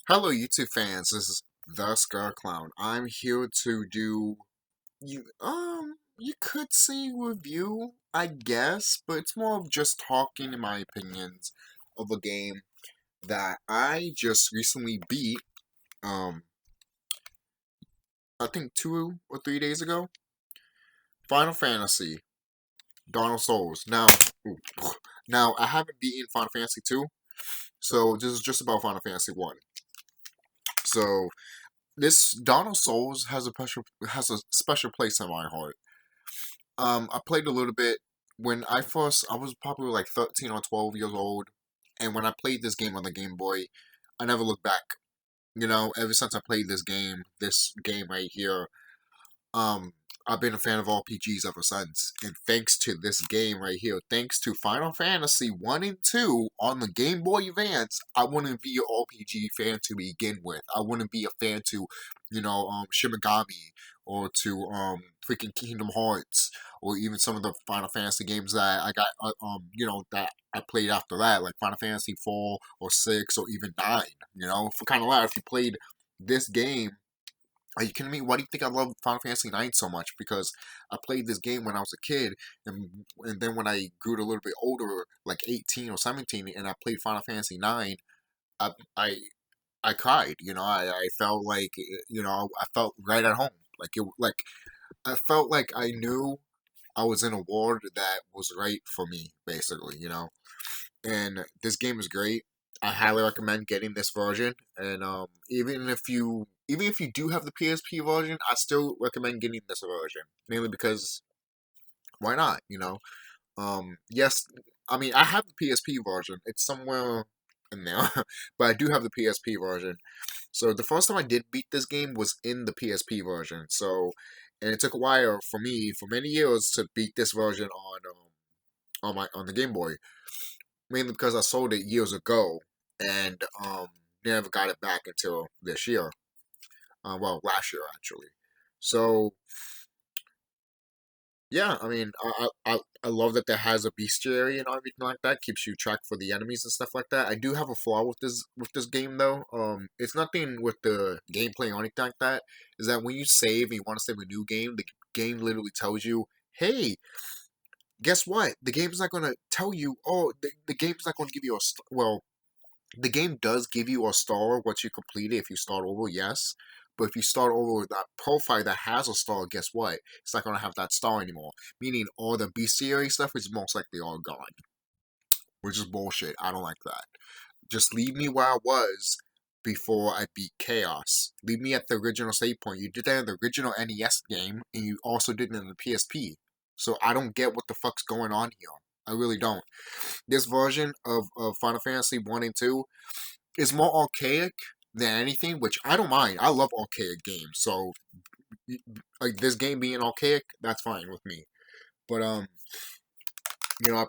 Hello, YouTube fans. This is TheSkullKlown. I'm here to do you could say review, I guess, but it's more of just talking in my opinions of a game that I just recently beat. Um, I think 2 or 3 days ago. Final Fantasy, Dawn of Souls. Ooh, now I haven't beaten Final Fantasy 2, so this is just about Final Fantasy 1. So this Dawn of Souls has a special place in my heart. I played a little bit when I was probably like 13 or 12 years old, and when I played this game on the Game Boy, I never looked back. Ever since I played this game right here, um, I've been a fan of RPGs ever since. And thanks to this game right here, thanks to Final Fantasy 1 and 2 on the Game Boy Advance, I wouldn't be an RPG fan to begin with. I wouldn't be a fan to, Shimigami or to freaking Kingdom Hearts or even some of the Final Fantasy games that I got, that I played after that, like Final Fantasy 4 or 6 or even 9. For kind of loud, if you played this game, are you kidding me? Why do you think I love Final Fantasy 9 so much? Because I played this game when I was a kid, and then when I grew a little bit older, like 18 or 17, and I played Final Fantasy 9, I I, I cried. I felt like I felt right at home. I felt like I knew I was in a world that was right for me, basically. And this game is great. I highly recommend getting this version. And even if you do have the PSP version, I still recommend getting this version, mainly because why not? Yes, I mean I have the PSP version. It's somewhere in there, but I do have the PSP version. So the first time I did beat this game was in the PSP version. And it took a while for me, for many years, to beat this version on the Game Boy, mainly because I sold it years ago and never got it back until this year. Well, last year actually. So yeah, I mean, I love that there has a bestiary and everything like that. Keeps you track for the enemies and stuff like that. I do have a flaw with this game though. It's nothing with the gameplay or anything like that. Is that when you save and you want to save a new game, the game literally tells you, "Hey, guess what? The game's not gonna tell you. Oh, the game's not gonna give you a well. The game does give you a star once you complete it if you start over, yes. But if you start over with that profile that has a star, guess what? It's not going to have that star anymore. Meaning all the bestiary stuff is most likely all gone. Which is bullshit. I don't like that. Just leave me where I was before I beat Chaos. Leave me at the original save point. You did that in the original NES game, and you also did it in the PSP. So I don't get what the fuck's going on here. I really don't. This version of Final Fantasy 1 and 2 is more archaic than anything, which I don't mind. I love archaic games. So like this game being archaic, that's fine with me. But I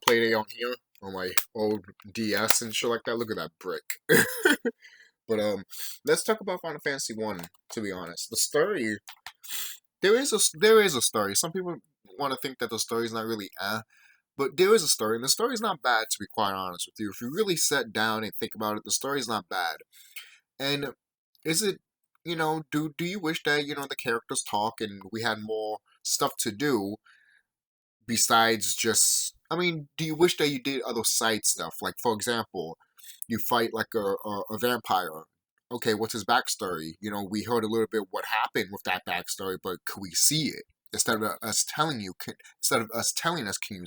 played it on here on my old DS and shit like that. Look at that brick. But let's talk about Final Fantasy 1, to be honest. The story, there is a story. Some people want to think that the story is not really but there is a story, and the story is not bad, to be quite honest with you. If you really sit down and think about it, the story is not bad. And is it, do you wish that, the characters talk and we had more stuff to do besides just, I mean, do you wish that you did other side stuff? Like, for example, you fight like a vampire. Okay, what's his backstory? We heard a little bit what happened with that backstory, but could we see it? Instead of us telling us, can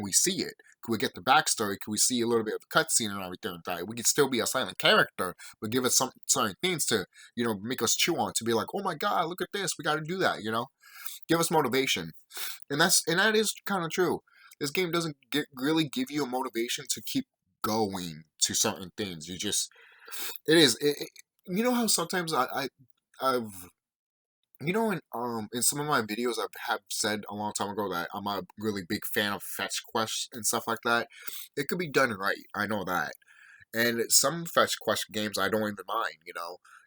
we see it? Could we get the backstory? Could we see a little bit of the cutscene and everything like that? We could still be a silent character, but give us some certain things to, make us chew on, to be like, oh my god, look at this, we got to do that, give us motivation. And that is kind of true. This game doesn't really give you a motivation to keep going to certain things. It is you know how sometimes I've in some of my videos I have said a long time ago that I'm a really big fan of fetch quests and stuff like that. It could be done right, I know that. And some fetch quest games I don't even mind,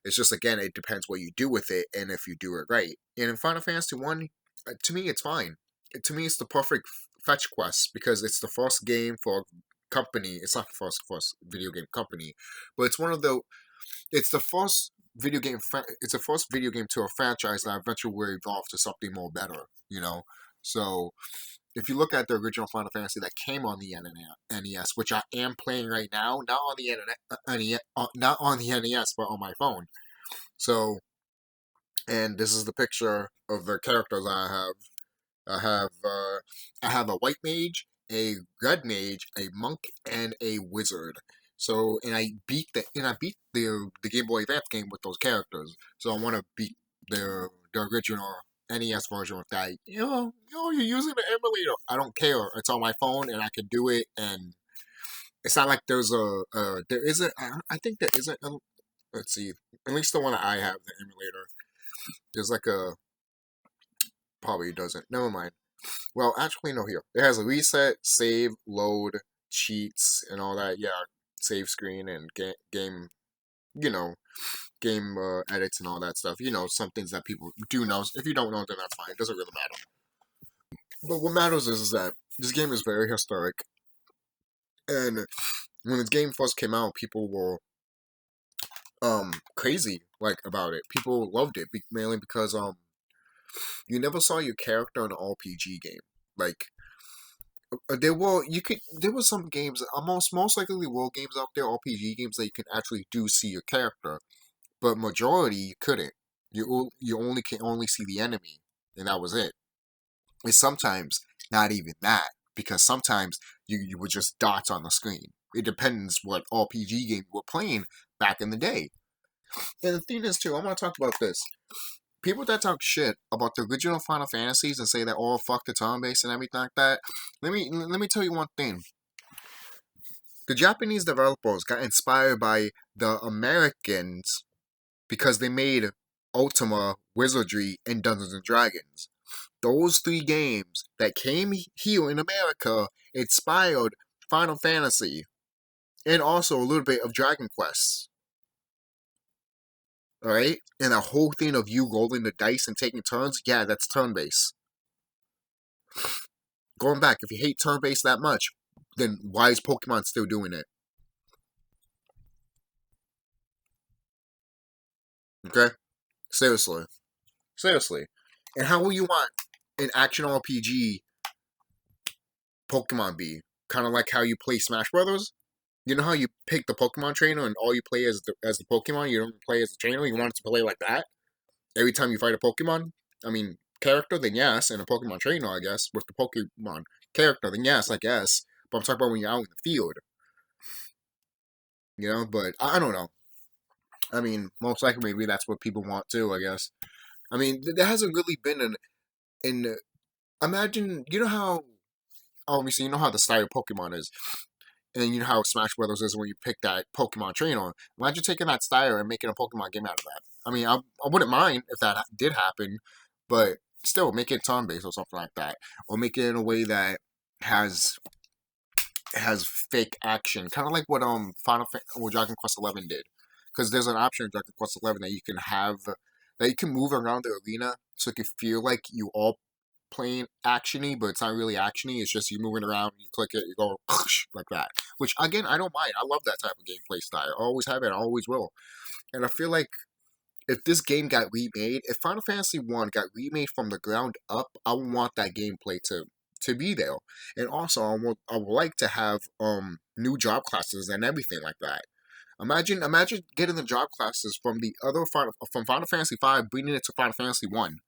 It's just, again, it depends what you do with it and if you do it right. And in Final Fantasy 1, to me, it's fine. To me, it's the perfect fetch quest because it's the first game for a company. It's not the first video game company, but it's one of the it's the first video game. It's the first video game to a franchise that eventually will evolve to something more better. So if you look at the original Final Fantasy that came on the NES, which I am playing right now, not on the not on the NES, but on my phone. So, and this is the picture of the characters I have. I have I have a white mage, a red mage, a monk, and a wizard. So, and I beat the Game Boy Advance game with those characters. So I want to beat the original NES version with that. You're using the emulator. I don't care. It's on my phone, and I can do it. And it's not like there's there isn't. I think there isn't. Let's see. At least the one that I have, the emulator. There's like a probably doesn't. Never mind. Well, actually, no. Here it has a reset, save, load, cheats, and all that. Yeah, save screen and game. You know, game edits and all that stuff. Some things that people do know. If you don't know, then that's fine. It doesn't really matter. But what matters is that this game is very historic, and when this game first came out, people were crazy about it. People loved it mainly because you never saw your character in an RPG game. Like there were some games, most likely war games out there, RPG games that you can actually do see your character, but majority you couldn't. You only can only see the enemy, and that was it. And sometimes not even that, because sometimes you were just dots on the screen. It depends what RPG game you were playing back in the day. And the thing is too, I want to talk about this. People that talk shit about the original Final Fantasies and say that fuck the turn base and everything like that. Let me tell you one thing. The Japanese developers got inspired by the Americans because they made Ultima, Wizardry, and Dungeons and Dragons. Those three games that came here in America inspired Final Fantasy and also a little bit of Dragon Quest. Alright? And the whole thing of you rolling the dice and taking turns, yeah, that's turn based. Going back, if you hate turn based that much, then why is Pokemon still doing it? Okay? Seriously. Seriously. And how will you want an action RPG Pokemon be? Kind of like how you play Smash Brothers? You know how you pick the Pokemon trainer and all you play as the Pokemon? You don't play as the trainer? You want it to play like that? Every time you fight a Pokemon? I mean, character, then yes. And a Pokemon trainer, I guess. With the Pokemon character, then yes, I guess. But I'm talking about when you're out in the field. But I don't know. I mean, most likely maybe that's what people want too, I guess. I mean, there hasn't really been imagine, how, obviously, you know how the style of Pokemon is. And you know how Smash Brothers is when you pick that Pokemon trainer. Imagine taking that style and making a Pokemon game out of that. I mean, I wouldn't mind if that did happen, but still, make it turn-based or something like that. Or make it in a way that has fake action. Kind of like what Dragon Quest 11 did. Because there's an option in Dragon Quest 11 that you can move around the arena so it can feel like you all playing actiony, but it's not really actiony. It's just you moving around, you click it, you go like that. Which again, I don't mind. I love that type of gameplay style. I always have it. I always will. And I feel like if this game got remade, if Final Fantasy 1 got remade from the ground up, I would want that gameplay to be there. And also, I would like to have new job classes and everything like that. Imagine getting the job classes from from Final Fantasy 5, bringing it to Final Fantasy 1.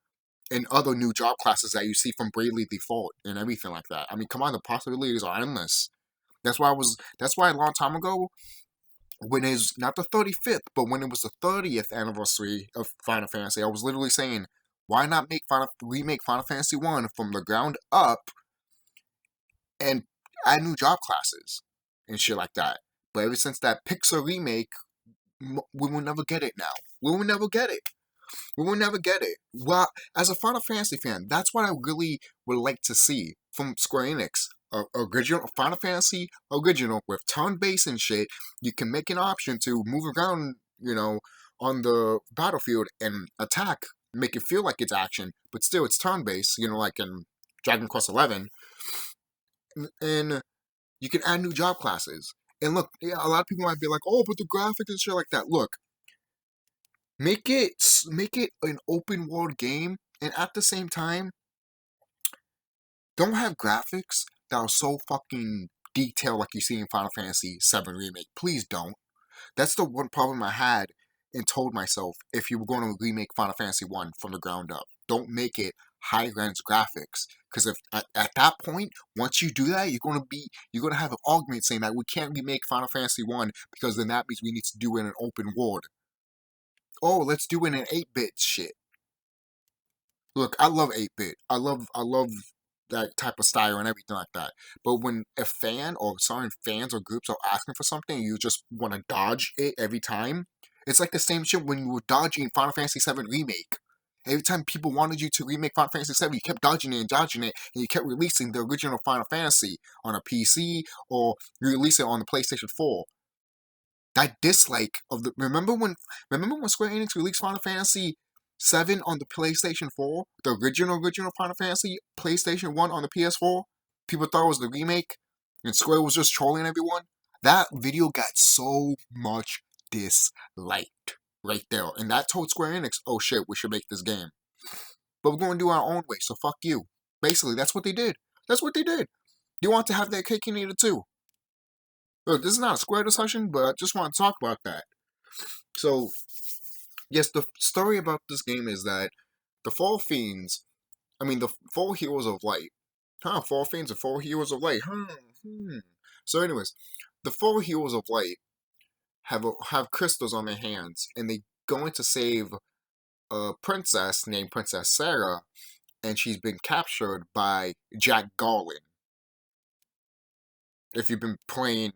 And other new job classes that you see from Bravely Default and everything like that. I mean, come on, the possibilities are endless. That's why a long time ago, when it's not the 35th, but when it was the 30th anniversary of Final Fantasy, I was literally saying, why not remake Final Fantasy 1 from the ground up and add new job classes and shit like that. But ever since that Pixar remake, we will never get it now. We will never get it. We will never get it. Well, as a Final Fantasy fan, that's what I really would like to see from Square Enix. Original Final Fantasy original with turn-based and shit. You can make an option to move around, on the battlefield and attack, make it feel like it's action, but still it's turn-based. Like in Dragon Quest 11, and you can add new job classes. And look, yeah, a lot of people might be like, "Oh, but the graphics and shit like that." Look, make it an open world game, and at the same time, don't have graphics that are so fucking detailed like you see in Final Fantasy VII Remake. Please don't. That's the one problem I had and told myself if you were going to remake Final Fantasy 1 from the ground up. Don't make it high-res graphics. Because if at that point, once you do that, you're gonna have an argument saying that we can't remake Final Fantasy 1 because then that means we need to do it in an open world. Oh, let's do it in 8-bit shit. Look, I love 8-bit. I love that type of style and everything like that. But when a fan or certain fans or groups are asking for something, you just want to dodge it every time. It's like the same shit when you were dodging Final Fantasy VII Remake. Every time people wanted you to remake Final Fantasy VII, you kept dodging it and dodging it, and you kept releasing the original Final Fantasy on a PC or you release it on the PlayStation 4. That dislike of the remember when Square Enix released Final Fantasy 7 on the PlayStation 4, the original Final Fantasy, PlayStation 1 on the PS4, people thought it was the remake, and Square was just trolling everyone. That video got so much disliked right there, and that told Square Enix, oh shit, we should make this game. But we're going to do our own way, so fuck you. Basically, that's what they did. That's what they did. You want to have that cake and eat it too. Look, this is not a Square discussion, but I just want to talk about that. So, yes, the story about this game is that the Four Fiends, the Four Heroes of Light. Four Fiends and Four Heroes of Light. So, anyways, the Four Heroes of Light have crystals on their hands, and they go in to save a princess named Princess Sarah, and she's been captured by Jack Garland. If you've been playing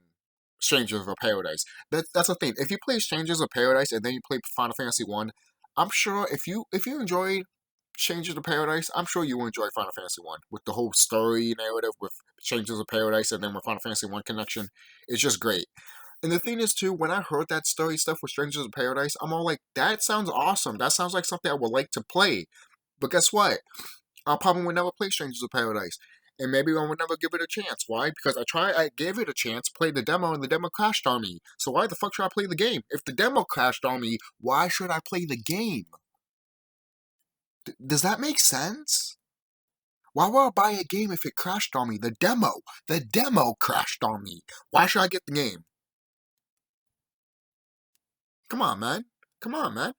Strangers of Paradise. That's the thing. If you play Strangers of Paradise and then you play Final Fantasy 1, I'm sure if you enjoy Strangers of Paradise, I'm sure you will enjoy Final Fantasy 1 with the whole story narrative with Strangers of Paradise and then with Final Fantasy 1 connection. It's just great. And the thing is too, when I heard that story stuff with Strangers of Paradise, I'm all like, that sounds awesome. That sounds like something I would like to play. But guess what? I probably would never play Strangers of Paradise. And maybe I would never give it a chance. Why? Because I gave it a chance, played the demo, and the demo crashed on me. So why the fuck should I play the game? If the demo crashed on me, why should I play the game? Does that make sense? Why would I buy a game if it crashed on me? The demo crashed on me. Why should I get the game? Come on, man. Come on, man.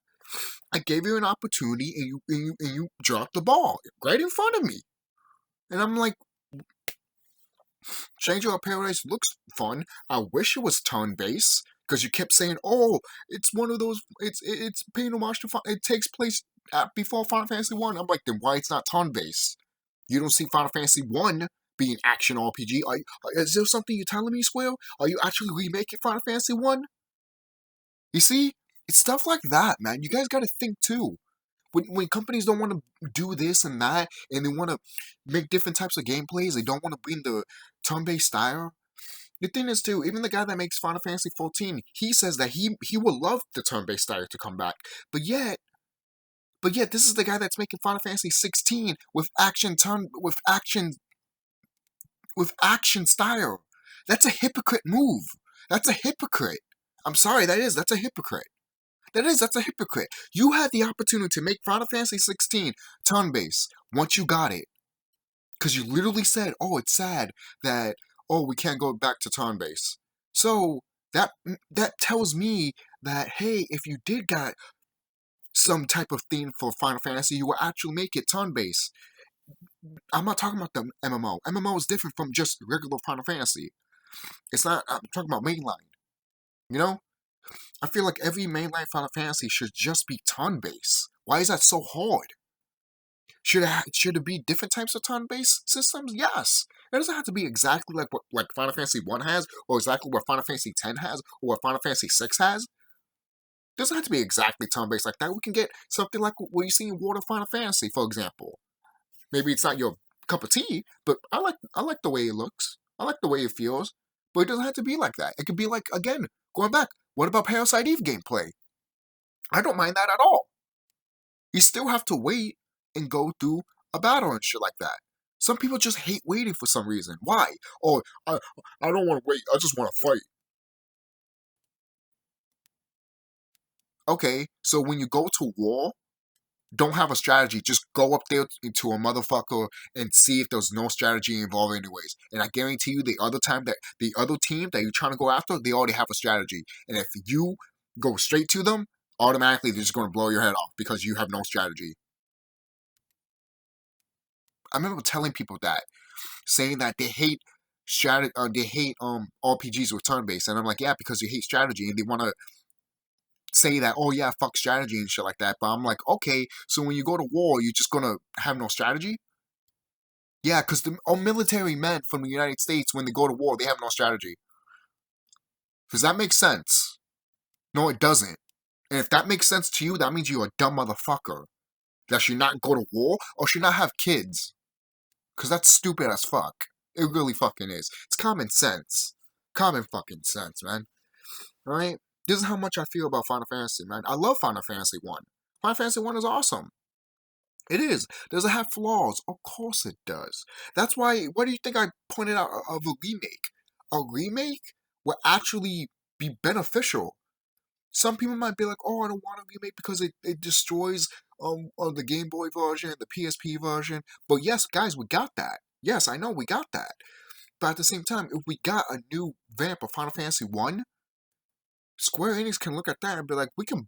I gave you an opportunity and you dropped the ball right in front of me. And I'm like, Stranger of Paradise looks fun. I wish it was turn-based because you kept saying, "Oh, it's one of those. It's paying homage to. It takes place before Final Fantasy 1." I'm like, then why it's not turn-based? You don't see Final Fantasy 1 being action RPG. Is there something you're telling me, Square? Are you actually remaking Final Fantasy 1? You see, it's stuff like that, man. You guys got to think too. When companies don't want to do this and that, and they want to make different types of gameplays, they don't want to bring the turn-based style. The thing is too, even the guy that makes Final Fantasy 14, he says that he would love the turn-based style to come back. But yet, this is the guy that's making Final Fantasy 16 with action style. That's a hypocrite move. That's a hypocrite. I'm sorry, that's a hypocrite. That's a hypocrite. You had the opportunity to make Final Fantasy 16 turn-based once you got it. Because you literally said, oh, it's sad that, oh, we can't go back to turn-based. So, that tells me that, hey, if you did got some type of theme for Final Fantasy, you will actually make it turn-based. I'm not talking about the MMO. MMO is different from just regular Final Fantasy. It's not, I'm talking about mainline. You know? I feel like every mainline Final Fantasy should just be turn-based. Why is that so hard? Should it be different types of turn-based systems? Yes. It doesn't have to be exactly like what Final Fantasy 1 has, or exactly what Final Fantasy 10 has, or what Final Fantasy 6 has. It doesn't have to be exactly turn-based like that. We can get something like what you see in World of Final Fantasy, for example. Maybe it's not your cup of tea, but I like the way it looks. I like the way it feels. But it doesn't have to be like that. It could be like, again, going back, what about Parasite Eve gameplay? I don't mind that at all. You still have to wait and go through a battle and shit like that. Some people just hate waiting for some reason. Why? Oh, I don't want to wait. I just want to fight. Okay, so when you go to war, don't have a strategy. Just go up there to a motherfucker and see if there's no strategy involved anyways. And I guarantee you the other team that you're trying to go after, they already have a strategy. And if you go straight to them, automatically they're just going to blow your head off because you have no strategy. I remember telling people that, saying that they hate RPGs with turn based, and I'm like, yeah, because you hate strategy, and they want to say that, oh yeah, fuck strategy and shit like that. But I'm like, okay, so when you go to war, you're just gonna have no strategy? Yeah, because the military men from the United States, when they go to war, they have no strategy. Does that make sense? No, it doesn't. And if that makes sense to you, that means you're a dumb motherfucker that should not go to war or should not have kids. Because that's stupid as fuck. It really fucking is. It's common sense. Common fucking sense, man. Right? This is how much I feel about Final Fantasy, man. I love Final Fantasy 1. Final Fantasy 1 is awesome. It is. Does it have flaws? Of course it does. That's why, what do you think I pointed out of a remake? A remake will actually be beneficial. Some people might be like, oh, I don't want a remake because it destroys the Game Boy version, the PSP version. But yes, guys, we got that. Yes, I know we got that. But at the same time, if we got a new vamp of Final Fantasy 1, Square Enix can look at that and be like, we can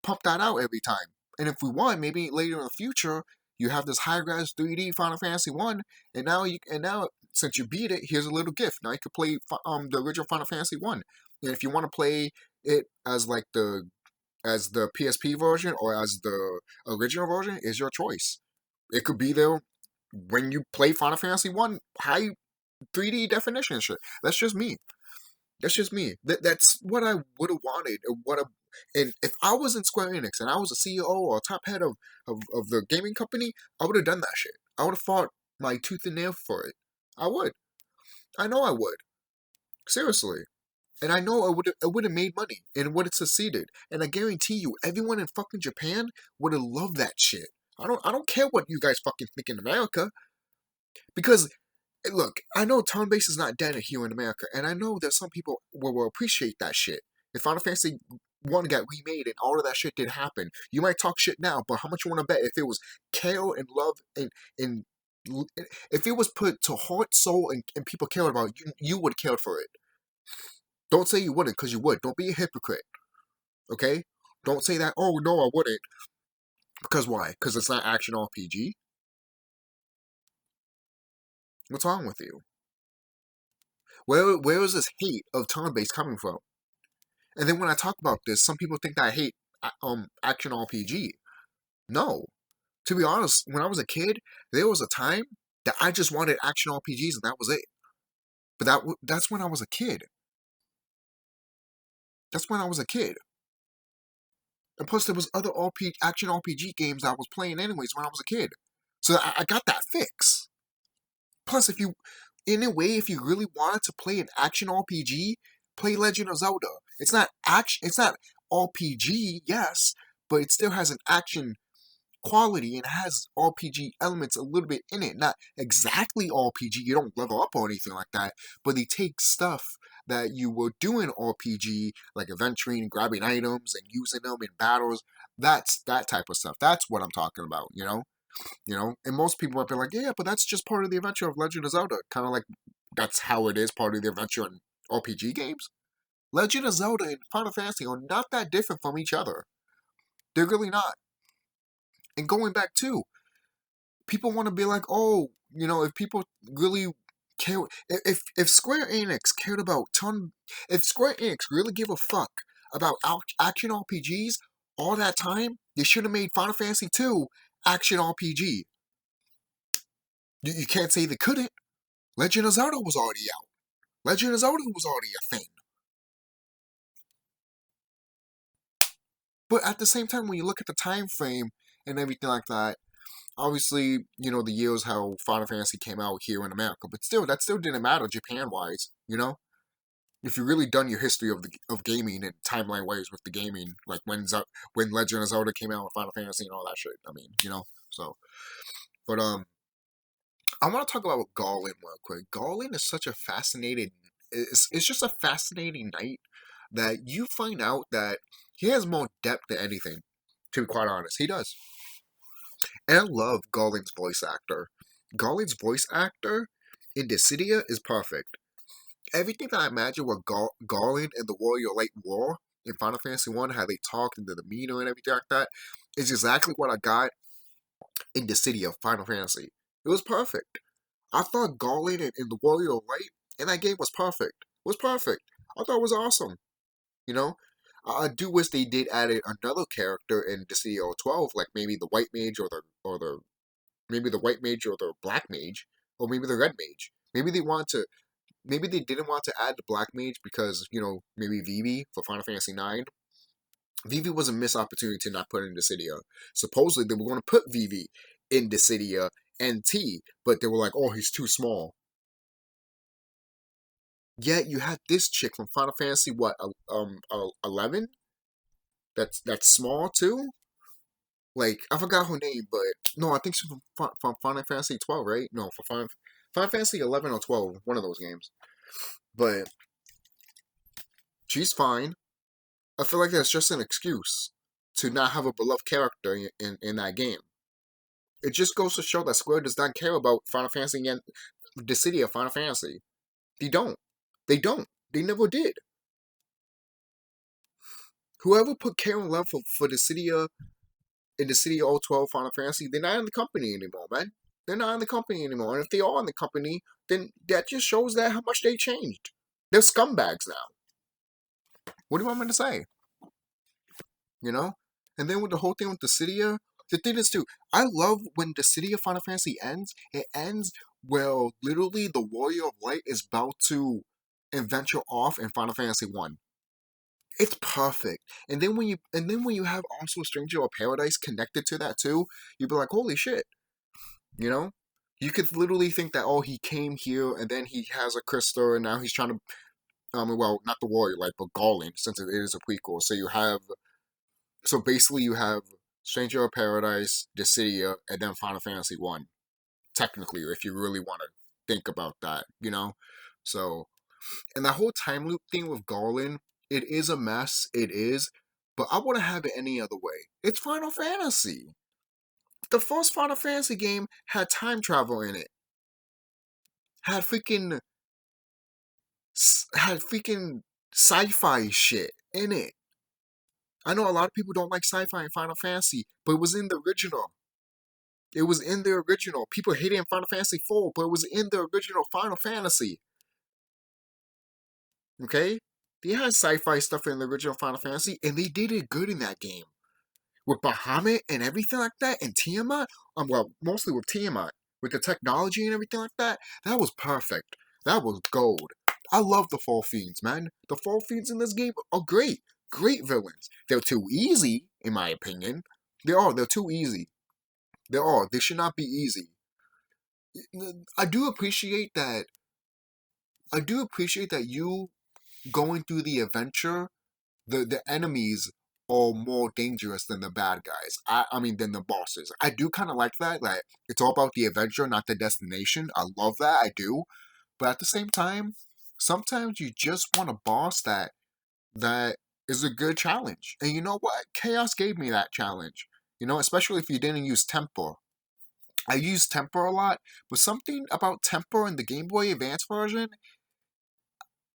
pump that out every time. And if we want, maybe later in the future, you have this high-res 3D Final Fantasy 1, and now since you beat it, here's a little gift. Now you can play the original Final Fantasy 1. And if you want to play it as like the PSP version or as the original version, is your choice. It could be there when you play Final Fantasy 1 high 3D definition shit. That's just me. That's just me. That's what I would have wanted. And if I was in Square Enix and I was a CEO or a top head of the gaming company, I would have done that shit. I would have fought my tooth and nail for it. I would. I know I would. Seriously. And I know it would have made money and it would have succeeded. And I guarantee you, everyone in fucking Japan would have loved that shit. I don't care what you guys fucking think in America. Because look, I know turn base is not dead here in America, and I know that some people will appreciate that shit. If Final Fantasy 1 got remade and all of that shit did happen, you might talk shit now, but how much you want to bet if it was care and love and if it was put to heart, soul, and people cared about it, you would have cared for it. Don't say you wouldn't, because you would. Don't be a hypocrite, okay? Don't say that, oh no, I wouldn't. Because why? Because it's not action RPG? What's wrong with you? Where is this hate of turn-based coming from? And then when I talk about this, some people think that I hate action RPG. No. To be honest, when I was a kid, there was a time that I just wanted action RPGs and that was it. But that's when I was a kid. That's when I was a kid. And plus there was other action RPG games that I was playing anyways when I was a kid. So I got that fix. Plus in a way, if you really wanted to play an action RPG, play Legend of Zelda. It's not RPG, yes, but it still has an action quality and has RPG elements a little bit in it. Not exactly RPG, you don't level up or anything like that, but they take stuff that you will do in RPG, like adventuring, grabbing items, and using them in battles. That's that type of stuff. That's what I'm talking about, you know? And most people might be like, yeah, but that's just part of the adventure of Legend of Zelda. Kind of like that's how it is part of the adventure in RPG games. Legend of Zelda and Final Fantasy are not that different from each other. They're really not. And going back too, people want to be like, oh, if people really care, if Square Enix cared about if Square Enix really give a fuck about action RPGs all that time, they should have made Final Fantasy 2 action RPG. You can't say they couldn't. Legend of Zelda was already out. Legend of Zelda was already a thing. But at the same time, when you look at the time frame and everything like that, obviously, the years how Final Fantasy came out here in America, but still, that still didn't matter Japan-wise, If you really done your history of gaming and timeline-wise with the gaming, like when Legend of Zelda came out with Final Fantasy and all that shit, so. But, I want to talk about Garland real quick. Garland is such a fascinating, it's just a fascinating night that you find out that He has more depth than anything, to be quite honest. He does. And I love Garland's voice actor. Garland's voice actor in Dissidia is perfect. Everything that I imagine what Garland and the Warrior Light War in Final Fantasy One, how they talked and the demeanor and everything like that, is exactly what I got in Dissidia Final Fantasy. It was perfect. I thought Garland and the Warrior Light in that game was perfect. It was perfect. I thought it was awesome. You know, I do wish they did add another character in Dissidia 12, like maybe the White Mage or the maybe the White Mage or the Black Mage or maybe the Red Mage. Maybe they didn't want to add the Black Mage because, maybe Vivi for Final Fantasy 9. Vivi was a missed opportunity to not put in Dissidia. Supposedly, they were going to put Vivi in Dissidia NT, but they were like, oh, he's too small. Yet, you had this chick from Final Fantasy, 11? That's small, too? Like, I forgot her name, but, no, I think she's from Final Fantasy 12, right? No, for Final Fantasy 11 or 12, one of those games. But she's fine. I feel like that's just an excuse to not have a beloved character in that game. It just goes to show that Square does not care about Final Fantasy and the city of Final Fantasy. They don't. They don't. They never did. Whoever put care and love for the city of in the city of 012 Final Fantasy, they're not in the company anymore, man. They're not in the company anymore. And if they are in the company, then that just shows that how much they changed. They're scumbags now. What do you want me to say? And then with the whole thing with the Dissidia, the thing is too, I love when the City of Final Fantasy ends. It ends where literally the Warrior of Light is about to adventure off in Final Fantasy One. It's perfect. And then when you have also Stranger of Paradise connected to that too, you'd be like, holy shit. You know? You could literally think that, oh, he came here and then he has a crystal and now he's trying to well, not the Warrior Light, but Garland, since it is a prequel. So basically, you have Stranger of Paradise, Dissidia, and then Final Fantasy One. Technically, if you really want to think about that. So, and that whole time loop thing with Garland, it is a mess. It is, but I wouldn't have it any other way. It's Final Fantasy. The first Final Fantasy game had time travel in it. Had freaking sci-fi shit in it. I know a lot of people don't like sci-fi in Final Fantasy, but it was in the original. It was in the original. People hate it in Final Fantasy 4, but it was in the original Final Fantasy. Okay? They had sci-fi stuff in the original Final Fantasy, and they did it good in that game. With Bahamut and everything like that, and Tiamat, well, mostly with Tiamat, with the technology and everything like that, that was perfect. That was gold. I love the Fall Fiends, man. The Fall Fiends in this game are great. Great villains. They're too easy, in my opinion. They're too easy. They should not be easy. I do appreciate that. I do appreciate that you going through the adventure, the enemies are more dangerous than the bad guys. I mean, than the bosses. I do kind of like that. Like, it's all about the adventure, not the destination. I love that. I do. But at the same time, sometimes you just want a boss that is a good challenge. And you know what? Chaos gave me that challenge. Especially if you didn't use Tempo. I use Tempo a lot, but something about Tempo in the Game Boy Advance version,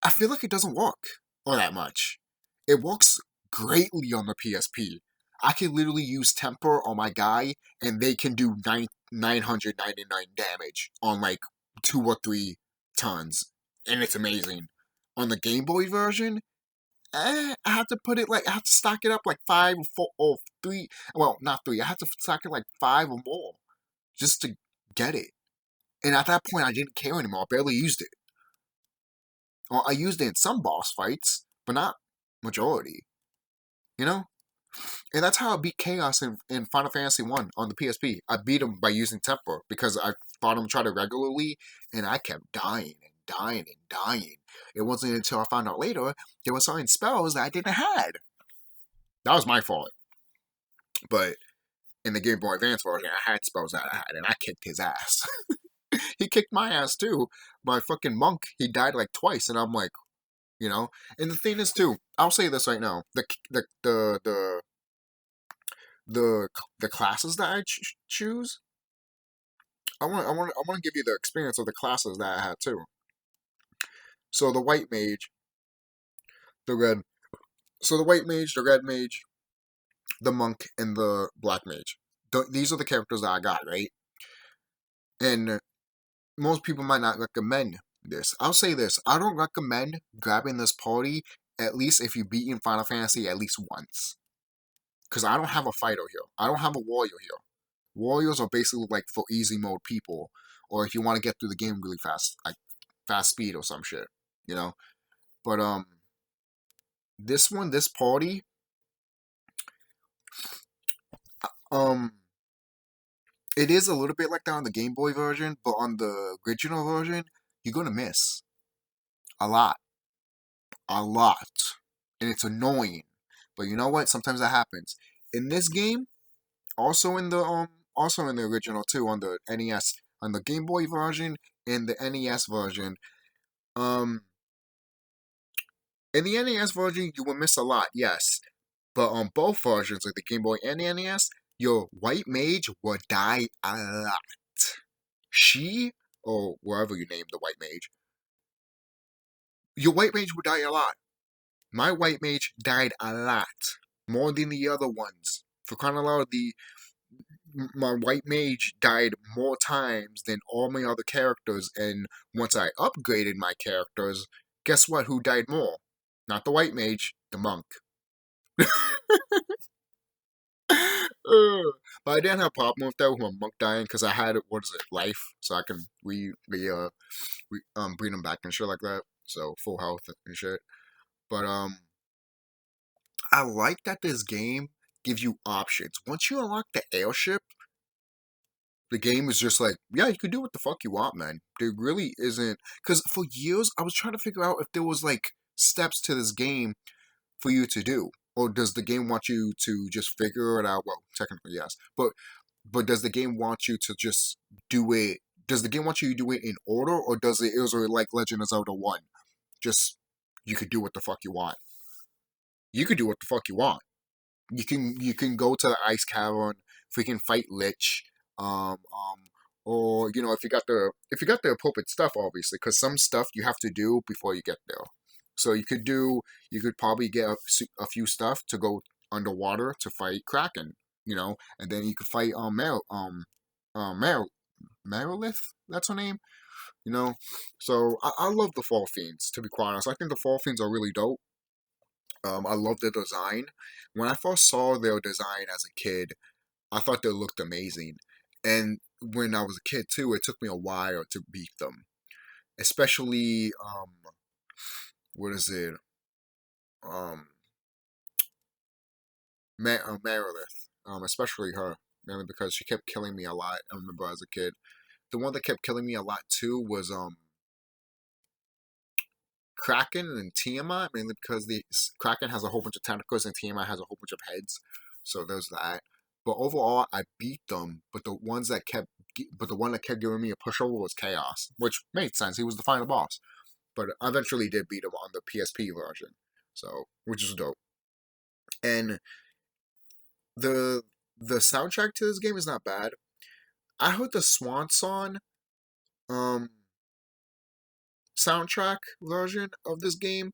I feel like it doesn't work all that much. It works greatly on the PSP. I can literally use Temper on my guy, and they can do 999 damage on like 2 or 3 tons, and it's amazing. On the Game Boy version, I have to I have to stock it up like 5 or 4 or 3. Well, not 3. I have to stock it like 5 or more just to get it. And at that point, I didn't care anymore. I barely used it. Well, I used it in some boss fights, but not majority. You know? And that's how I beat Chaos in Final Fantasy 1 on the PSP. I beat him by using Temper because I fought him try to regularly, and I kept dying and dying and dying. It wasn't until I found out later there were certain spells that I didn't have. That was my fault. But in the Game Boy Advance version, I had spells that I had, and I kicked his ass. He kicked my ass too. My fucking monk, he died like twice, and I'm like, you know. And the thing is too, I'll say this right now: the the classes that I choose, I want to give you the experience of the classes that I had too. So the white mage, the red, so the white mage, the red mage, the monk, and the black mage. These are the characters that I got, right? And most people might not recommend this. I'll say this: I don't recommend grabbing this party at least if you've beaten Final Fantasy at least once. Because I don't have a fighter here. I don't have a warrior here. Warriors are basically like for easy mode people, or if you want to get through the game really fast, like fast speed or some shit, you know. But this one, this party, um, it is a little bit like that on the Game Boy version, but on the original version, you're gonna miss a lot, and it's annoying. But you know what? Sometimes that happens. In this game, also in the original too, on the NES, on the Game Boy version and the NES version, um, in the NES version, you will miss a lot, yes. But on both versions, like the Game Boy and the NES, your white mage will die a lot. She, or wherever you name the white mage, your white mage will die a lot. My white mage died a lot. More than the other ones. For crying out loud, my white mage died more times than all my other characters, and once I upgraded my characters, guess what? Who died more? Not the white mage, the monk. But I didn't have a problem with that with my monk dying because I had what is it, life, so I can bring them back and shit like that. So full health and shit. But I like that this game gives you options. Once you unlock the airship, the game is just like, yeah, you can do what the fuck you want, man. There really isn't, because for years I was trying to figure out if there was like steps to this game for you to do, or does the game want you to just figure it out? Well, technically yes, but does the game want you to just do it? Does the game want you to do it in order, or does it? Is it like Legend of Zelda 1? Just you could do what the fuck you want. You could do what the fuck you want. You can go to the ice cavern, freaking fight Lich, um, um, or you know if you got the appropriate stuff, obviously, because some stuff you have to do before you get there. So you could probably get a few stuff to go underwater to fight Kraken, you know, and then you could fight Mer Merilith, that's her name, you know. So I love the Fall Fiends, to be quite honest. I think the Fall Fiends are really dope. I love their design. When I first saw their design as a kid, I thought they looked amazing. And when I was a kid too, it took me a while to beat them. Especially, what is it? Um, Meredith. Especially her. Mainly because she kept killing me a lot. I remember as a kid. The one that kept killing me a lot too was Kraken and Tiamat, mainly because the Kraken has a whole bunch of tentacles and Tiamat has a whole bunch of heads. So there's that. But overall, I beat them. But the one that kept giving me a pushover was Chaos, which made sense. He was the final boss. But I eventually did beat him on the PSP version, so which is dope. And the the soundtrack to this game is not bad. I heard the Swan um soundtrack version of this game,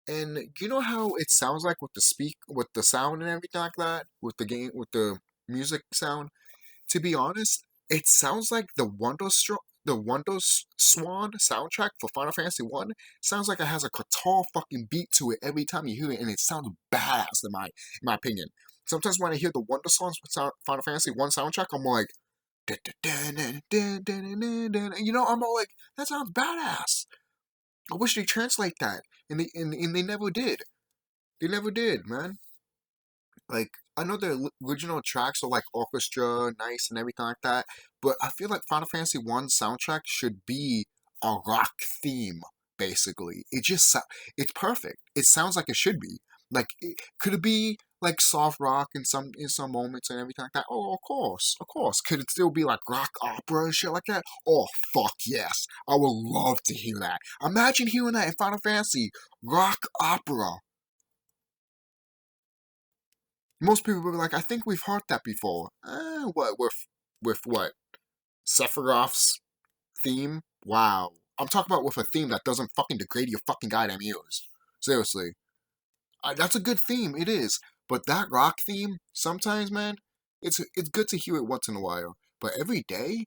and you know how it sounds like with the sound and everything like that, with the game with the music sound. To be honest, it sounds like the Sqawn soundtrack for Final Fantasy One sounds like it has a guitar fucking beat to it every time you hear it, and it sounds badass in my opinion. Sometimes when I hear the Wonder Songs for Final Fantasy One soundtrack, I'm like, you know, I'm all like, that sounds badass. I wish they translate that, and they never did. They never did, man. Like, I know the original tracks are like orchestra, nice and everything like that, but I feel like Final Fantasy One soundtrack should be a rock theme. Basically, it's perfect. It sounds like it should be. Like, could it be like soft rock in some moments and everything like that? Oh, of course. Could it still be like rock opera and shit like that? Oh, fuck yes. I would love to hear that. Imagine hearing that in Final Fantasy. Rock opera. Most people would be like, I think we've heard that before. What, with what? Sephiroth's theme? Wow. I'm talking about with a theme that doesn't fucking degrade your fucking goddamn ears. Seriously. That's a good theme, it is. But that rock theme, sometimes, man, it's good to hear it once in a while. But every day,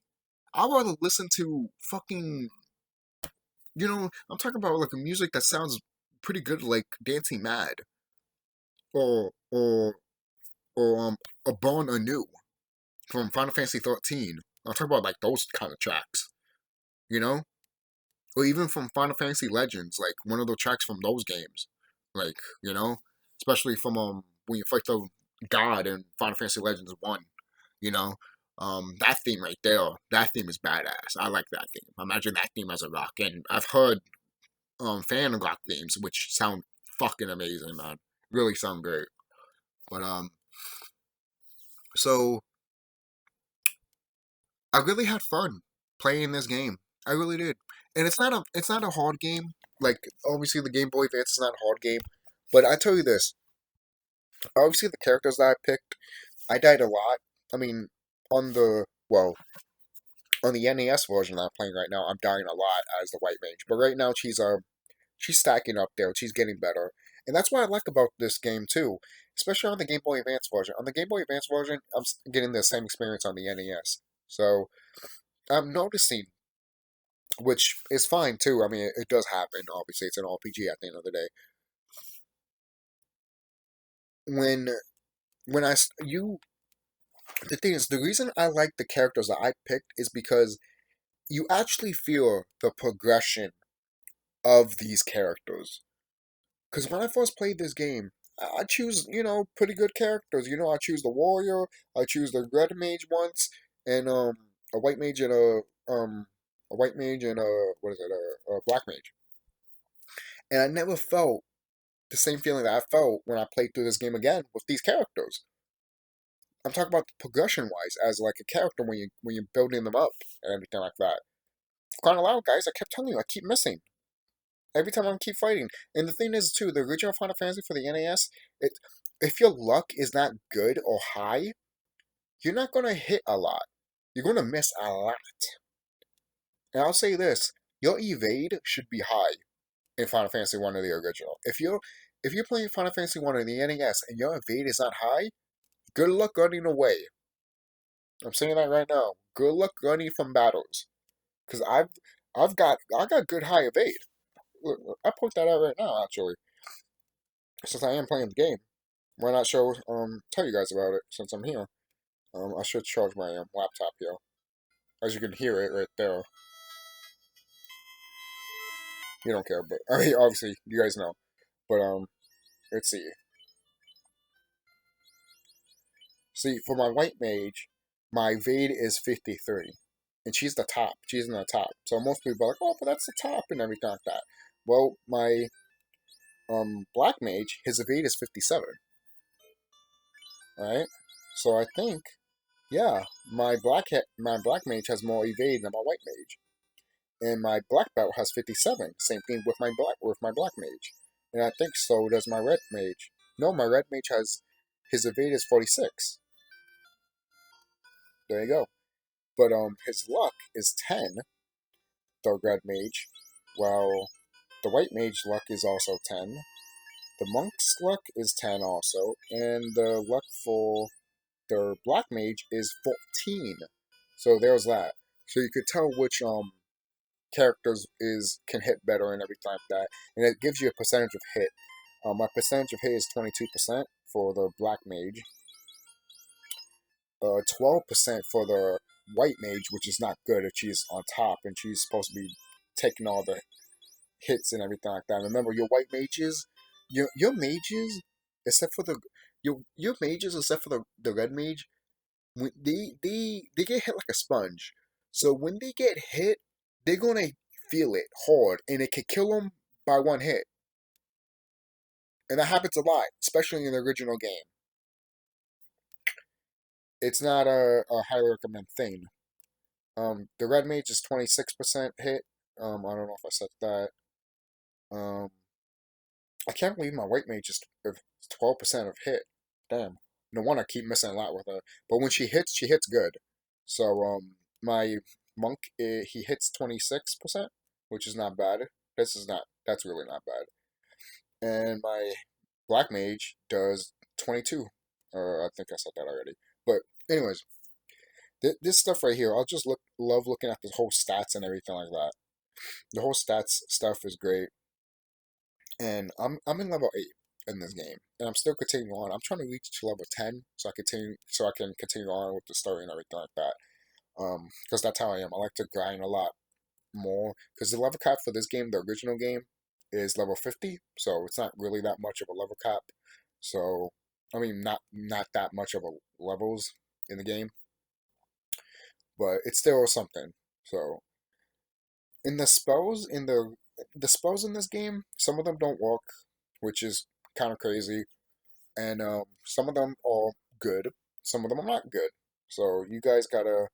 I'd rather listen to fucking, I'm talking about like a music that sounds pretty good, like Dancing Mad, or or or A Born Anew from Final Fantasy 13. I'm talking about like those kind of tracks, you know, or even from Final Fantasy Legends, like one of the tracks from those games, like especially from when you fight the god in Final Fantasy Legends 1, you know, that theme right there, that theme is badass. I like that theme. Imagine that theme as a rock, and I've heard fan rock themes which sound fucking amazing, man. Really sound great. But so I really had fun playing this game. I really did, and it's not a hard game. Like obviously the Game Boy Advance is not a hard game, but I tell you this, obviously the characters that I picked, I died a lot. I mean, on the well, on the NES version that I'm playing right now, I'm dying a lot as the White Mage. But right now she's stacking up there. She's getting better, and that's what I like about this game too, especially on the Game Boy Advance version. On the Game Boy Advance version, I'm getting the same experience on the NES. So I'm noticing, which is fine too. I mean, it does happen. Obviously, it's an RPG at the end of the day. When when I s- you the thing is, the reason I like the characters that I picked is because you actually feel the progression of these characters. Because when I first played this game, I choose, pretty good characters. I choose the warrior, I choose the red mage once, and a white mage and a white mage and what is it, a black mage. And I never felt the same feeling that I felt when I played through this game again with these characters. I'm talking about the progression wise as like a character when you're building them up and everything like that. Crying aloud, guys, I kept telling you, I keep missing. Every time I keep fighting. And the thing is too, the original Final Fantasy for the NES, if your luck is not good or high, you're not gonna hit a lot. You're gonna miss a lot. And I'll say this, your evade should be high in Final Fantasy One of the original. If you're playing Final Fantasy One in the NES and your evade is not high, good luck running away. I'm saying that right now. Good luck running from battles. Cause I got good high evade. Look, I point that out right now actually. Since I am playing the game. Why not tell you guys about it since I'm here? I should charge my laptop here. As you can hear it right there. You don't care, but I mean, obviously you guys know. But let's see. See, for my white mage, my evade is 53, and she's the top. She's in the top. So most people are like, oh, but that's the top and everything like that. Well, my black mage, his evade is 57. Right. So I think, yeah, my black mage has more evade than my white mage. And my black belt has 57. Same thing with my black mage, and I think so does my red mage. No, my red mage has his evade is 46. There you go. But his luck is 10. The red mage, while the white mage luck is also 10. The monk's luck is 10 also, and the luck for the black mage is 14. So there's that. So you could tell which characters can hit better and everything like that, and it gives you a percentage of hit. My percentage of hit is 22% for the black mage, 12% for the white mage, which is not good if she's on top and she's supposed to be taking all the hits and everything like that. Remember, your white mages, your mages, except for your mages, except for the red mage, when they get hit like a sponge. So when they get hit, they're gonna feel it hard, and it could kill them by one hit. And that happens a lot, especially in the original game. it's not a highly recommend thing. The red mage is 26% hit. I don't know if I said that. Um, I can't believe my white mage is 12% of hit. Damn. No wonder I keep missing a lot with her. But when she hits good. So my monk he hits 26%, which is not bad. That's really not bad. And my black mage does 22. Or I think I said that already. But anyways, this stuff right here, I'll just love looking at the whole stats and everything like that. The whole stats stuff is great, and I'm in level 8 in this game, and I'm still continuing on. I'm trying to reach to level 10 so I can continue on with the story and everything like that. Because that's how I am. I like to grind a lot more because the level cap for this game, the original game, is level 50, so it's not really that much of a level cap. So I mean, not that much of a levels in the game, but it's still something. So in the spells in this game, some of them don't work, which is kind of crazy, and some of them are good, some of them are not good. So you guys gotta.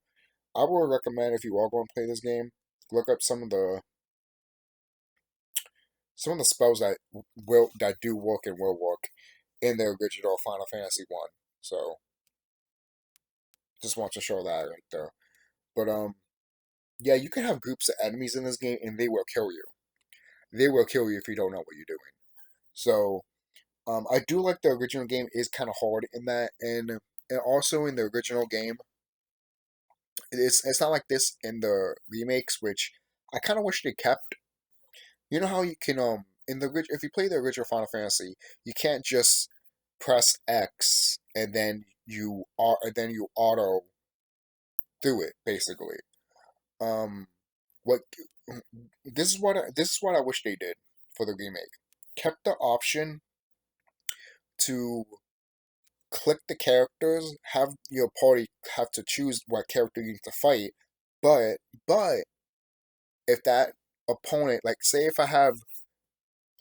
I would recommend if you are going to play this game, look up some of the spells that do work and will work in the original Final Fantasy one. So just want to show that right there. But yeah, you can have groups of enemies in this game, and they will kill you. They will kill you if you don't know what you're doing. So I do like the original game is kind of hard in that, and also in the original game, it's not like this in the remakes, which I kind of wish they kept. You know how you can in if you play the original Final Fantasy, you can't just press X and then you auto do it basically. Um, what this is what I wish they did for the remake. Kept the option to click the characters, have your party have to choose what character you need to fight, but if that opponent, like say if I have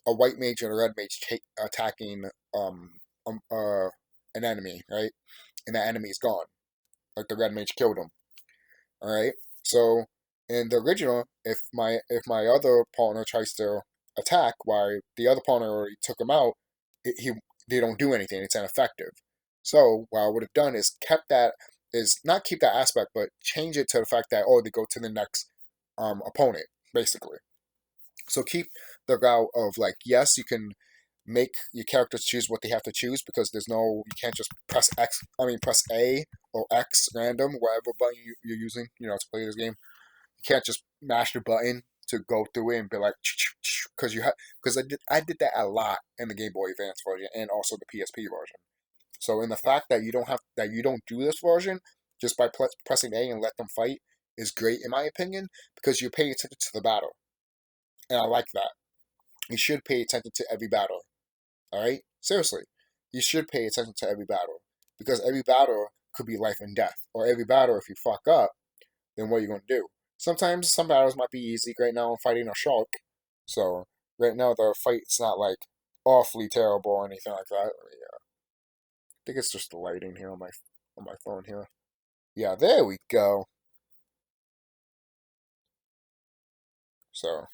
a white mage and a red mage attacking um uh an enemy, right, and that enemy is gone, like the red mage killed him, all right. So in the original, if my other partner tries to attack while the other partner already took him out, he they don't do anything. It's ineffective. So what I would have done is kept that is not keep that aspect, but change it to the fact that they go to the next opponent basically. So keep the route of like yes, you can make your characters choose what they have to choose because you can't just press X. I mean press A or X random whatever button you're using to play this game. You can't just mash the button to go through it and be like because because I did that a lot in the Game Boy Advance version and also the PSP version. So in the fact that you don't do this version just by pressing A and let them fight is great in my opinion because you pay attention to the battle and I like that. You should pay attention to every battle. All right, seriously, you should pay attention to every battle because every battle could be life and death, or every battle if you fuck up, then what are you gonna do? Sometimes some battles might be easy. Right now I'm fighting a shark, so right now the fight's not like awfully terrible or anything like that. Yeah, I think it's just the lighting here on my phone here. Yeah, there we go. So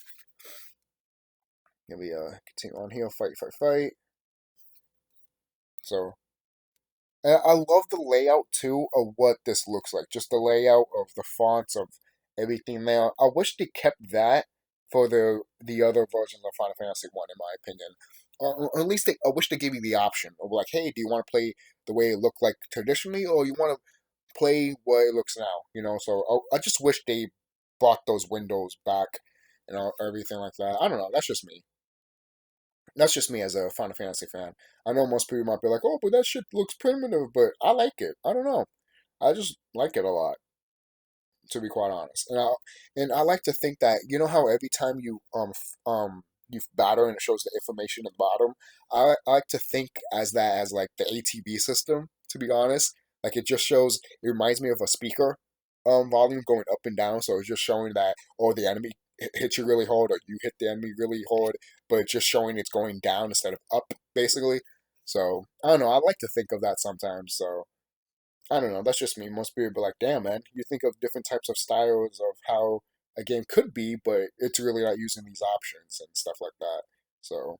let me continue on here. Fight, fight, fight. So I love the layout too of what this looks like. Just the layout of the fonts of everything there. I wish they kept that for the other versions of Final Fantasy One, in my opinion. Or at least I wish they gave you the option of like, hey, do you want to play the way it looked like traditionally, or you want to play what it looks now? So I just wish they brought those windows back, everything like that. I don't know. That's just me. That's just me as a Final Fantasy fan. I know most people might be like, "Oh, but that shit looks primitive," but I like it. I don't know. I just like it a lot, to be quite honest. And I like to think that how every time you battle and it shows the information at the bottom. I like to think as that as like the ATB system. To be honest, like it just shows. It reminds me of a speaker volume going up and down. So it's just showing that the enemy hit you really hard or you hit the enemy really hard, but it's just showing it's going down instead of up, basically. So I don't know. I like to think of that sometimes. So I don't know. That's just me. Most people be like, "Damn, man, you think of different types of styles of how a game could be, but it's really not using these options and stuff like that." So,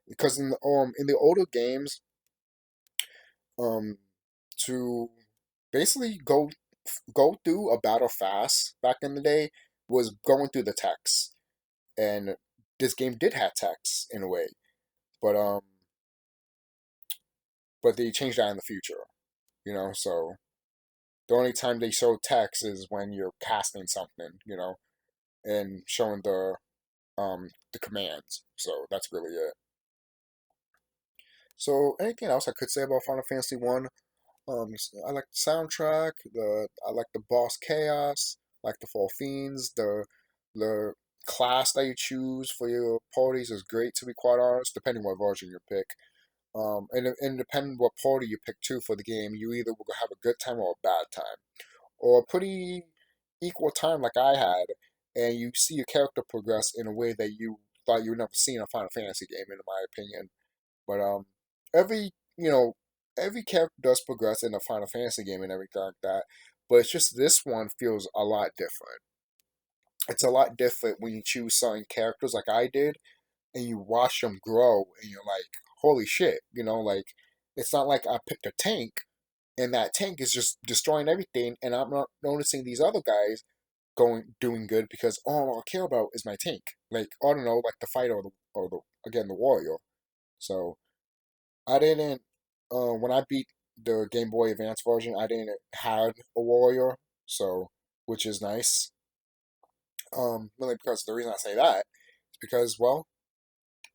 because in the older games, um, to basically go through a battle fast back in the day was going through the text, and this game did have text in a way, but they changed that in the future. So the only time they show text is when you're casting something, and showing the commands. So that's really it. So anything else I could say about Final Fantasy One? I like the soundtrack. I like the boss chaos. I like the four fiends. The class that you choose for your parties is great, to be quite honest, depending what version you pick. And depending what party you pick too for the game, you either will have a good time or a bad time, or a pretty equal time like I had, and you see your character progress in a way that you thought you would never see in a Final Fantasy game, in my opinion. But every you know every character does progress in a Final Fantasy game and everything like that. But it's just this one feels a lot different. It's a lot different when you choose certain characters like I did, and you watch them grow, and you're like, holy shit, like it's not like I picked a tank and that tank is just destroying everything, and I'm not noticing these other guys doing good because all I care about is my tank. Like, I don't know, like the fighter or the again the warrior. So I didn't when I beat the Game Boy Advance version, I didn't have a warrior, so which is nice. Really because the reason I say that is because, well,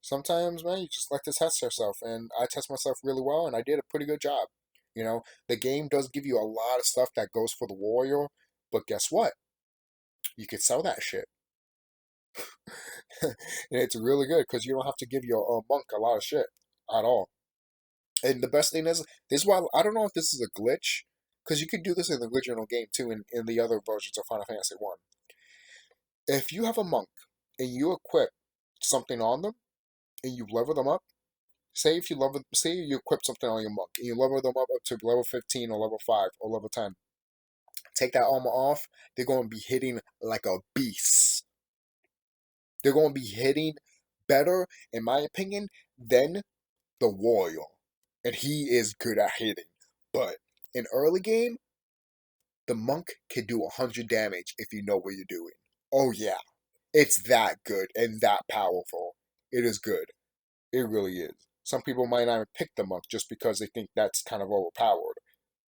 sometimes, man, you just like to test yourself, and I test myself really well, and I did a pretty good job. The game does give you a lot of stuff that goes for the warrior, but guess what? You could sell that shit, and it's really good because you don't have to give your monk a lot of shit at all. And the best thing is, this is why I don't know if this is a glitch, because you could do this in the original game too, in the other versions of Final Fantasy One. If you have a monk and you equip something on them and you level them up, say you equip something on your monk and you level them up to level 15 or level 5 or level 10. Take that armor off, they're going to be hitting like a beast. They're going to be hitting better, in my opinion, than the warrior. And he is good at hitting. But in early game, the monk can do 100 damage if you know what you're doing. Oh yeah, it's that good and that powerful. It is good. It really is. Some people might not even pick the monk just because they think that's kind of overpowered.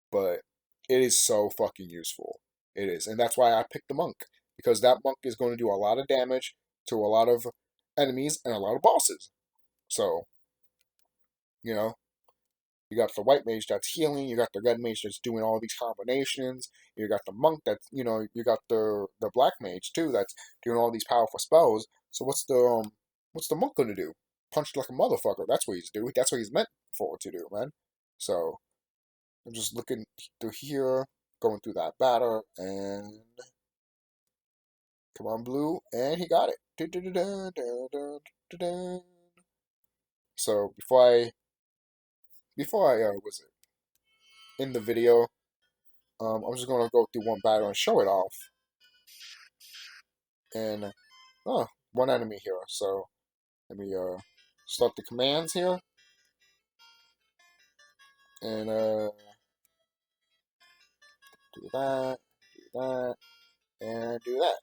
But it is so fucking useful. It is. And that's why I picked the monk. Because that monk is going to do a lot of damage to a lot of enemies and a lot of bosses. So, you know, you got the white mage that's healing, you got the red mage that's doing all these combinations, you got the monk that's, you got the black mage too that's doing all these powerful spells. So what's the monk gonna do? Punch like a motherfucker. That's what he's doing. That's what he's meant for to do, man. So I'm just looking through here, going through that battle, and come on, blue, and he got it. So before I was in the video, I'm just gonna go through one battle and show it off. And oh, one enemy here. So let me start the commands here, and do that, do that, and do that,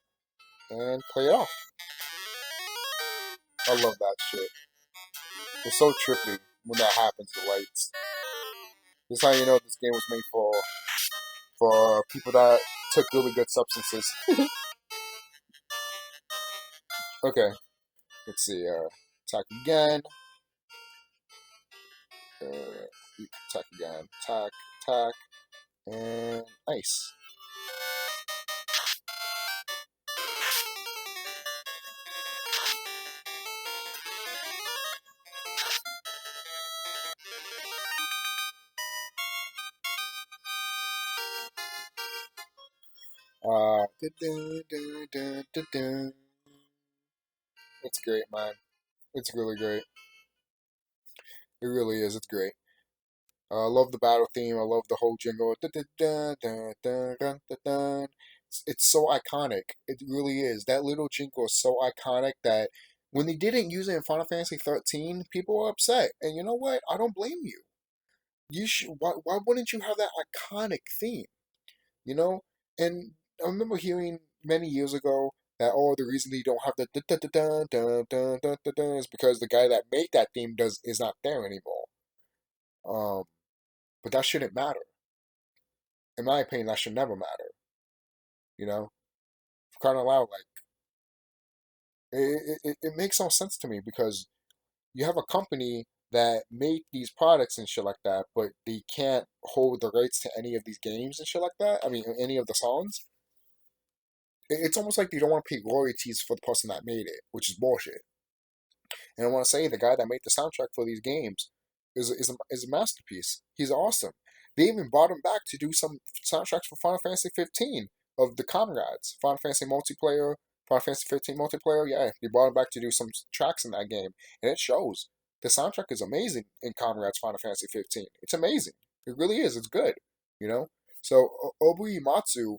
and play it off. I love that shit. It's so trippy when that happens. The lights. This is how you know this game was made for people that took really good substances. Okay, let's see. Attack again. Attack again. Attack. Attack. And ice. It's great, man. It's really great. It really is. It's great. I love the battle theme. I love the whole jingle. Dun, dun, dun, dun, dun, dun, dun, dun. It's so iconic. It really is. That little jingle is so iconic that when they didn't use it in Final Fantasy 13, people were upset. And you know what? I don't blame you. You should. Why wouldn't you have that iconic theme? You know? And I remember hearing many years ago that the reason you don't have the dun dun dun dun dun dun dun dun is because the guy that made that theme does is not there anymore. Um, but that shouldn't matter. In my opinion, that should never matter. You know, for crying out loud, like it makes no sense to me because you have a company that make these products and shit like that, but they can't hold the rights to any of these games and shit like that. I mean, any of the songs. It's almost like they don't want to pay royalties for the person that made it, which is bullshit. And I want to say the guy that made the soundtrack for these games is a masterpiece. He's awesome. They even brought him back to do some soundtracks for Final Fantasy 15 of the Comrades. Final Fantasy multiplayer, Final Fantasy 15 multiplayer. Yeah, they brought him back to do some tracks in that game, and it shows. The soundtrack is amazing in Comrades Final Fantasy 15. It's amazing. It really is. It's good. You know. So Obu Matsu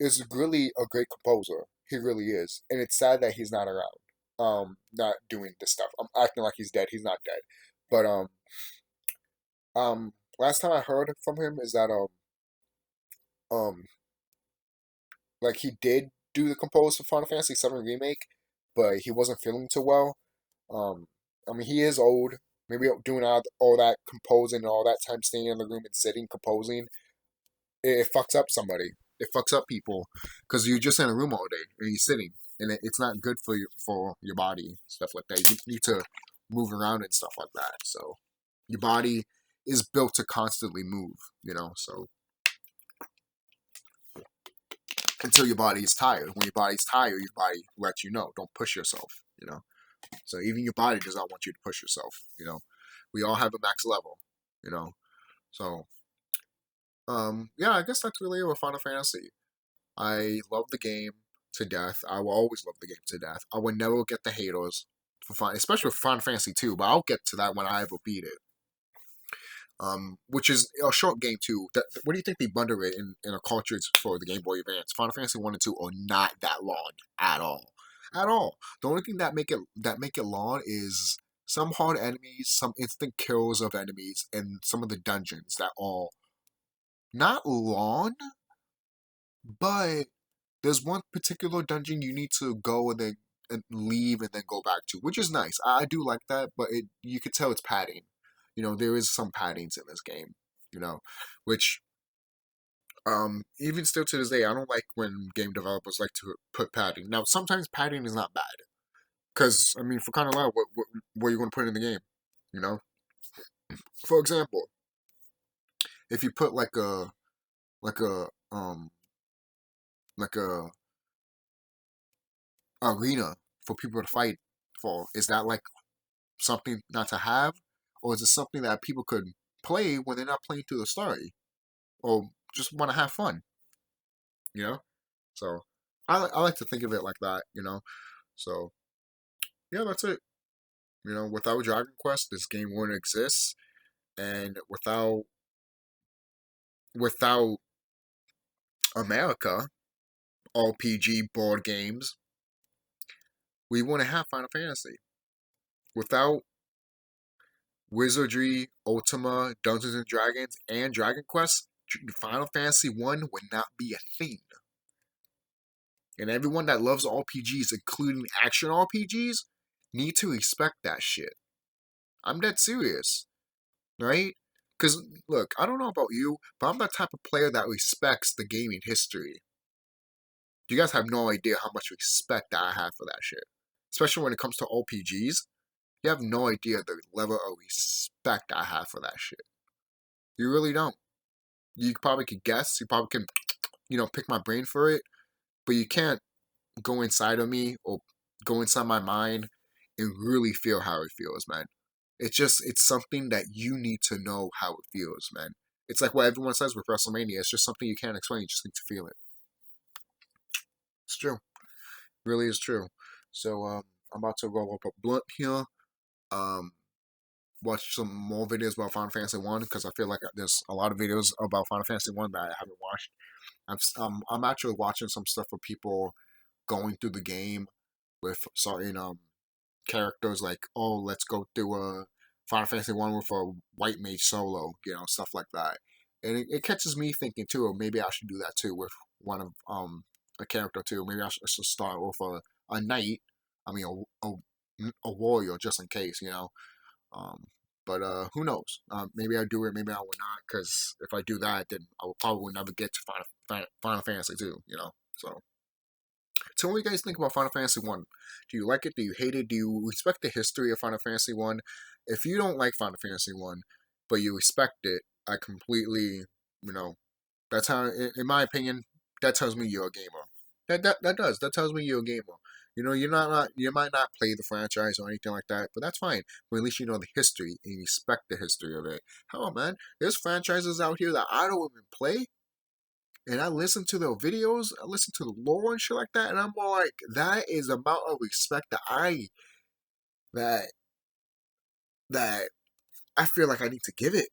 is really a great composer. He really is, and it's sad that he's not around. Not doing this stuff. I'm acting like he's dead. He's not dead, but last time I heard from him is that um, like he did do the compose for Final Fantasy VII Remake, but he wasn't feeling too well. I mean, he is old. Maybe doing all that composing and all that time staying in the room and sitting composing, it fucks up somebody. It fucks up people because you're just in a room all day and you're sitting, and it's not good for your body, stuff like that. You need to move around and stuff like that. So your body is built to constantly move, So until your body is tired. When your body's tired, your body lets you know, don't push yourself. So even your body does not want you to push yourself. We all have a max level, you know. So yeah, I guess that's really it with Final Fantasy. I love the game to death. I will always love the game to death. I would never get the haters for fun, especially with Final Fantasy 2, but I'll get to that when I ever beat it. Which is a short game too. What do you think they bundle it in a cartridge for the Game Boy Advance? Final Fantasy 1 and 2 are not that long at all. At all. The only thing that make it long is some hard enemies, some instant kills of enemies, and some of the dungeons that are not long, but there's one particular dungeon you need to go and leave and then go back to, which is nice. I do like that, but you could tell it's padding. There is some paddings in this game, which even still to this day, I don't like when game developers like to put padding. Now, sometimes padding is not bad, because I mean, for kind of loud, what are you going to put in the game? You know, for example, if you put like a like a arena for people to fight for, is that like something not to have, or is it something that people could play when they're not playing through the story, or just want to have fun? You know, so I like to think of it like that. So yeah, that's it. Without Dragon Quest, this game wouldn't exist, and without America RPG board games, we wouldn't have Final Fantasy. Without Wizardry, Ultima, Dungeons and Dragons, and Dragon Quest, Final Fantasy 1 would not be a thing. And everyone that loves RPGs, including action RPGs, need to respect that shit. I'm dead serious, right? Because, look, I don't know about you, but I'm that type of player that respects the gaming history. You guys have no idea how much respect that I have for that shit. Especially when it comes to RPGs, you have no idea the level of respect I have for that shit. You really don't. You probably could guess, you probably can, pick my brain for it, but you can't go inside of me or go inside my mind and really feel how it feels, man. It's something that you need to know how it feels, man. It's like what everyone says with WrestleMania. It's just something you can't explain. You just need to feel it. It's true. It really is true. So I'm about to roll up a blunt here. Um, watch some more videos about Final Fantasy One because I feel like there's a lot of videos about Final Fantasy One that I haven't watched. I'm actually watching some stuff for people going through the game with certain characters, like, oh, let's go through a Final Fantasy One with a white mage solo, stuff like that. And it catches me thinking too, or maybe I should do that too with one of a character too. Maybe I should start with a knight. I mean a warrior just in case. Um, but who knows? Maybe I'll do it, maybe I will not. Because if I do that, then I will probably never get to Final Fantasy 2. So. So what do you guys think about Final Fantasy One? Do you like it? Do you hate it? Do you respect the history of Final Fantasy One? If you don't like Final Fantasy One, but you respect it, I completely, that's how, in my opinion, that tells me you're a gamer. That does. That tells me you're a gamer. You might not play the franchise or anything like that, but that's fine. But at least you know the history and you respect the history of it. Hell, man, there's franchises out here that I don't even play, and I listen to their videos, I listen to the lore and shit like that, and I'm more like, that is the amount of respect that that I feel like I need to give it.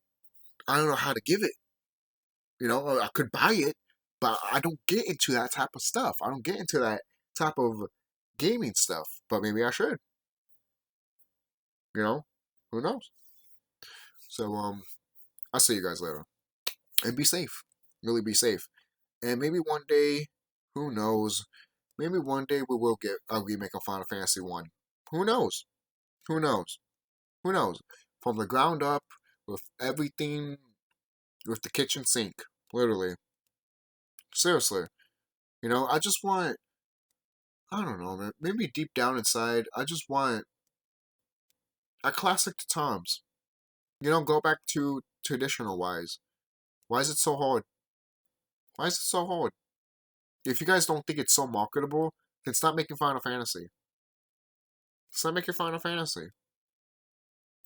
I don't know how to give it. I could buy it, but I don't get into that type of stuff. I don't get into that type of gaming stuff. But maybe I should. Who knows? So I'll see you guys later. And be safe. Really be safe. And maybe one day, who knows? Maybe one day we will get a remake of Final Fantasy One. Who knows? Who knows? Who knows? From the ground up, with everything, with the kitchen sink, literally. Seriously. I just want, I don't know, man. Maybe deep down inside, I just want a classic to Tom's. Go back to traditional wise. Why is it so hard? Why is it so hard? If you guys don't think it's so marketable, then stop making Final Fantasy. Stop making Final Fantasy.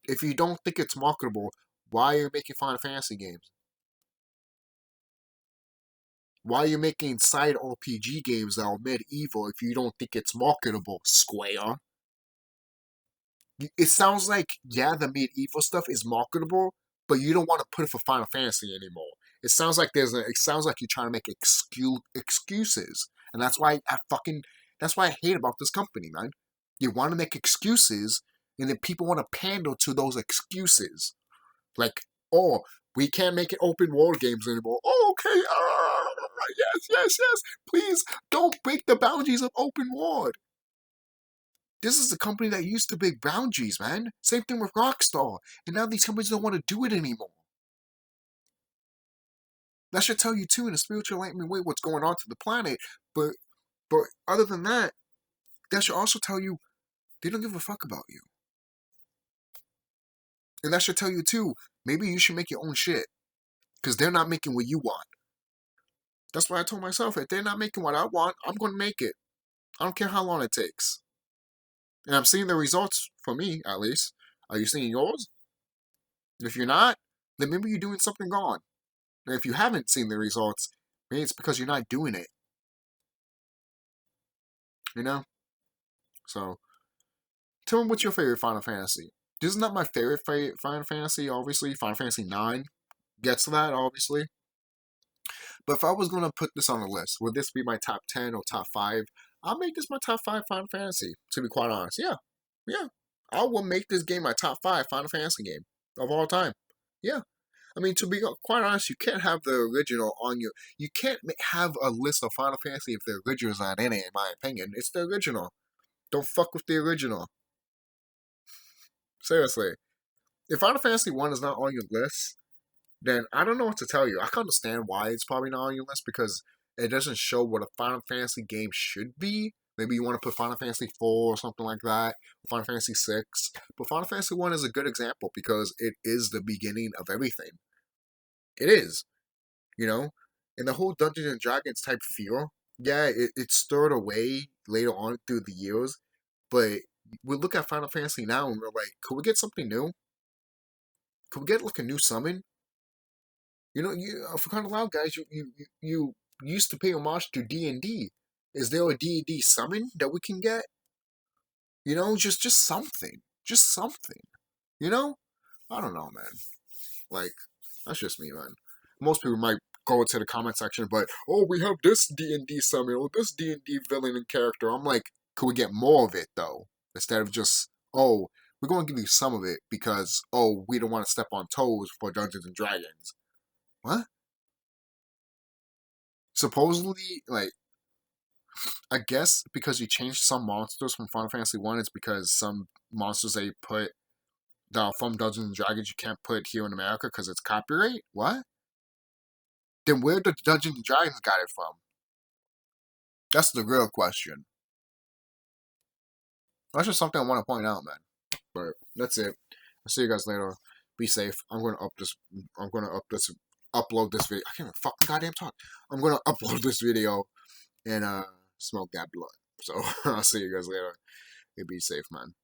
If you don't think it's marketable, why are you making Final Fantasy games? Why are you making side RPG games that are medieval if you don't think it's marketable, Sqawn? It sounds like, yeah, the medieval stuff is marketable, but you don't want to put it for Final Fantasy anymore. It sounds like you're trying to make excuses, and that's why I hate about this company, man. You want to make excuses, and then people want to pander to those excuses, like, oh, we can't make it open world games anymore. Oh, okay, yes. Please don't break the boundaries of open world. This is a company that used to break boundaries, man. Same thing with Rockstar. And now these companies don't want to do it anymore. That should tell you too, in a spiritual enlightenment way, what's going on to the planet. But other than that, that should also tell you they don't give a fuck about you. And that should tell you too, maybe you should make your own shit. Because they're not making what you want. That's why I told myself, if they're not making what I want, I'm going to make it. I don't care how long it takes. And I'm seeing the results, for me at least. Are you seeing yours? If you're not, then maybe you're doing something wrong. And if you haven't seen the results, maybe it's because you're not doing it. So, tell me what's your favorite Final Fantasy. This is not my favorite Final Fantasy, obviously. Final Fantasy 9 gets that, obviously. But if I was going to put this on a list, would this be my top 10 or top 5? I'll make this my top 5 Final Fantasy, to be quite honest. Yeah. I will make this game my top 5 Final Fantasy game of all time. Yeah. I mean, to be quite honest, you can't have the original on your... You can't have a list of Final Fantasy if the original's not in it, in my opinion. It's the original. Don't fuck with the original. Seriously. If Final Fantasy 1 is not on your list, then I don't know what to tell you. I can understand why it's probably not on your list, because it doesn't show what a Final Fantasy game should be. Maybe you want to put Final Fantasy 4 or something like that, Final Fantasy 6. But Final Fantasy 1 is a good example because it is the beginning of everything. It is. And the whole Dungeons and Dragons type feel, yeah, it stirred away later on through the years. But we look at Final Fantasy now and we're like, could we get something new? Could we get like a new summon? For crying out loud, guys, you used to pay homage to D&D. Is there a D&D summon that we can get? Just something. Just something. I don't know, man. Like, that's just me, man. Most people might go into the comment section, but oh, we have this D&D summon or this D&D villain and character. I'm like, could we get more of it though? Instead of just, oh, we're going to give you some of it because, oh, we don't want to step on toes for Dungeons and Dragons. What? Supposedly, like, I guess because you changed some monsters from Final Fantasy 1, it's because some monsters they put from Dungeons and Dragons you can't put here in America because it's copyright? What? Then where did Dungeons and Dragons got it from? That's the real question. That's just something I want to point out, man. But that's it. I'll see you guys later. Be safe. I'm gonna up this. I'm gonna up this. Upload this video. I can't even fucking goddamn talk. I'm gonna upload this video and smoke that blood. So I'll see you guys later. Be safe, man.